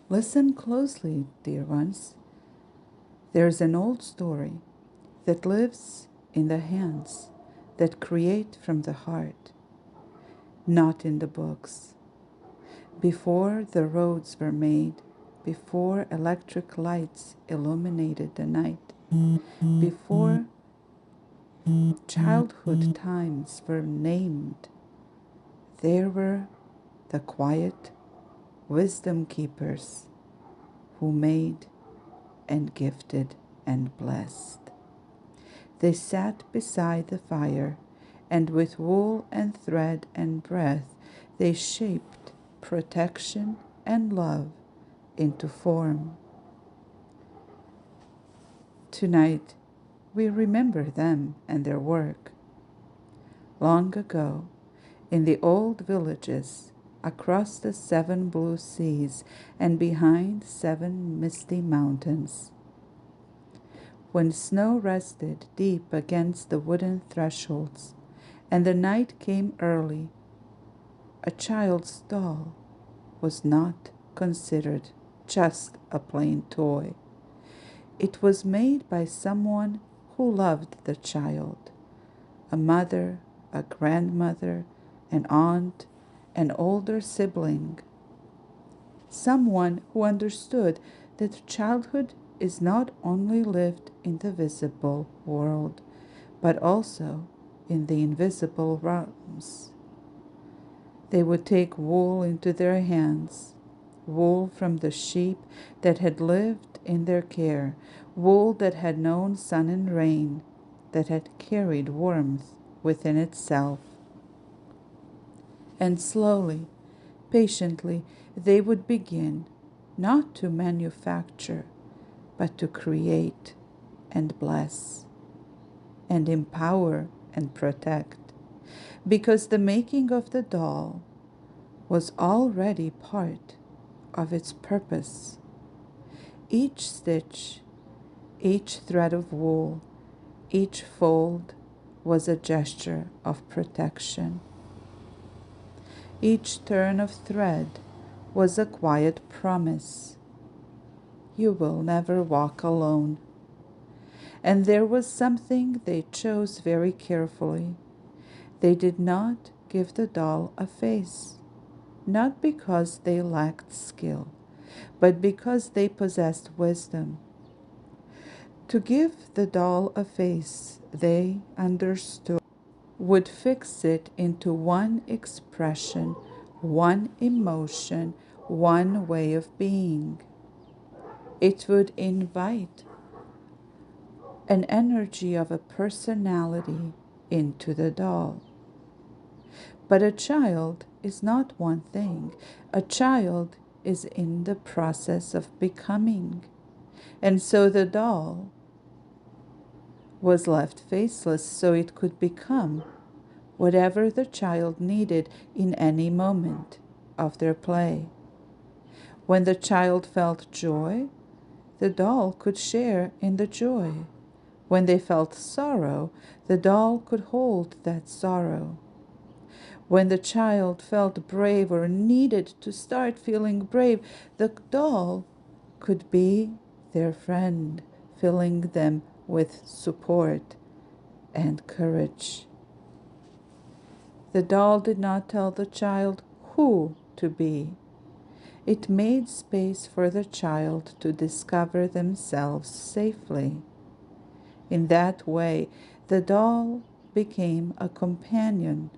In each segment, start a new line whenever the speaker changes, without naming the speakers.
Listen closely, dear ones. There's an old story that lives in the hands that create from the heart, not in the books. Before the roads were made, before electric lights illuminated the night, before childhood times were named, there were the quiet wisdom keepers who made and gifted and blessed. They sat beside the fire, and with wool and thread and breath, they shaped protection and love into form. Tonight, we remember them and their work. Long ago, in the old villages, across the 7 blue seas and behind 7 misty mountains, when snow rested deep against the wooden thresholds, and the night came early, a child's doll was not considered just a plain toy. It was made by someone who loved the child, a mother, a grandmother, an aunt, an older sibling, someone who understood that childhood is not only lived in the visible world, but also in the invisible realms. They would take wool into their hands, wool from the sheep that had lived in their care, wool that had known sun and rain, that had carried warmth within itself. And slowly, patiently, they would begin not to manufacture, but to create and bless and empower and protect, because the making of the doll was already part of its purpose. Each stitch, each thread of wool, each fold was a gesture of protection. Each turn of thread was a quiet promise. You will never walk alone. And there was something they chose very carefully. They did not give the doll a face, not because they lacked skill, but because they possessed wisdom. To give the doll a face, they understood, would fix it into one expression, one emotion, one way of being. It would invite an energy of a personality into the doll. But a child is not one thing. A child is in the process of becoming. And so the doll was left faceless so it could become whatever the child needed in any moment of their play. When the child felt joy, the doll could share in the joy. When they felt sorrow, the doll could hold that sorrow. When the child felt brave or needed to start feeling brave, the doll could be their friend, filling them with support and courage. The doll did not tell the child who to be. It made space for the child to discover themselves safely. In that way, the doll became a companion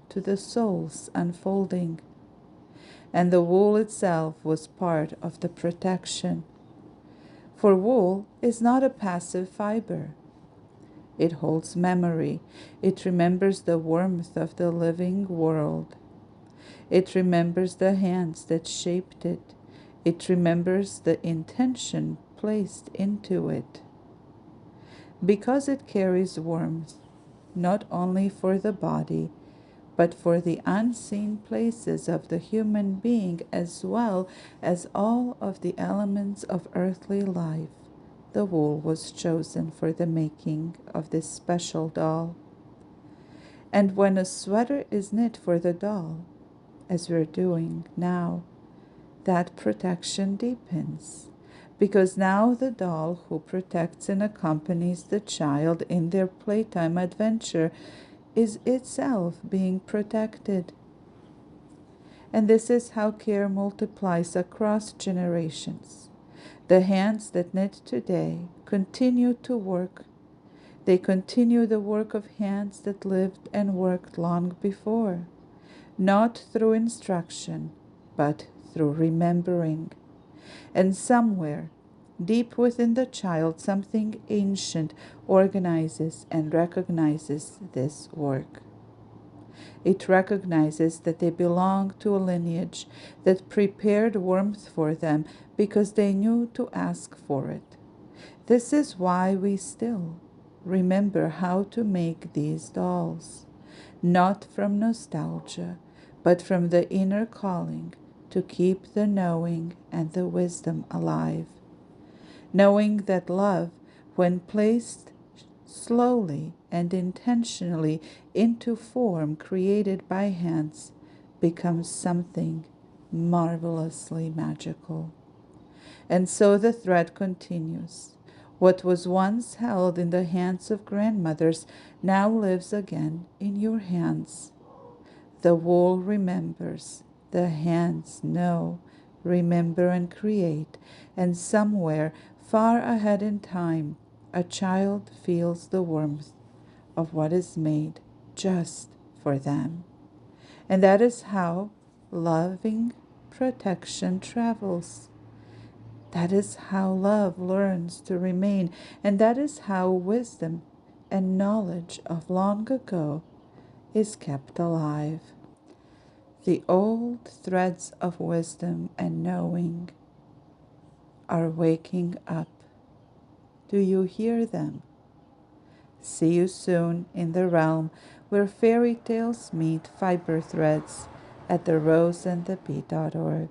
to the soul's unfolding, and the wool itself was part of the protection. For wool is not a passive fiber. It holds memory. It remembers the warmth of the living world. It remembers the hands that shaped it. It remembers the intention placed into it. Because it carries warmth, not only for the body, but for the unseen places of the human being as well as all of the elements of earthly life, the wool was chosen for the making of this special doll. And when a sweater is knit for the doll, as we're doing now, that protection deepens, because now the doll who protects and accompanies the child in their playtime adventure is itself being protected. And this is how care multiplies across generations. The hands that knit today continue to work. They continue the work of hands that lived and worked long before, not through instruction, but through remembering. And somewhere, deep within the child, something ancient organizes and recognizes this work. It recognizes that they belong to a lineage that prepared warmth for them because they knew to ask for it. This is why we still remember how to make these dolls, not from nostalgia, but from the inner calling to keep the knowing and the wisdom alive. Knowing that love, when placed slowly and intentionally into form created by hands, becomes something marvelously magical. And so the thread continues. What was once held in the hands of grandmothers now lives again in your hands. The wool remembers, the hands know, remember, and create, and somewhere far ahead in time, a child feels the warmth of what is made just for them. And that is how loving protection travels. That is how love learns to remain, and that is how wisdom and knowledge of long ago is kept alive. The old threads of wisdom and knowing are waking up. Do you hear them? See you soon in the realm where fairy tales meet fiber threads at theroseandthebee.org.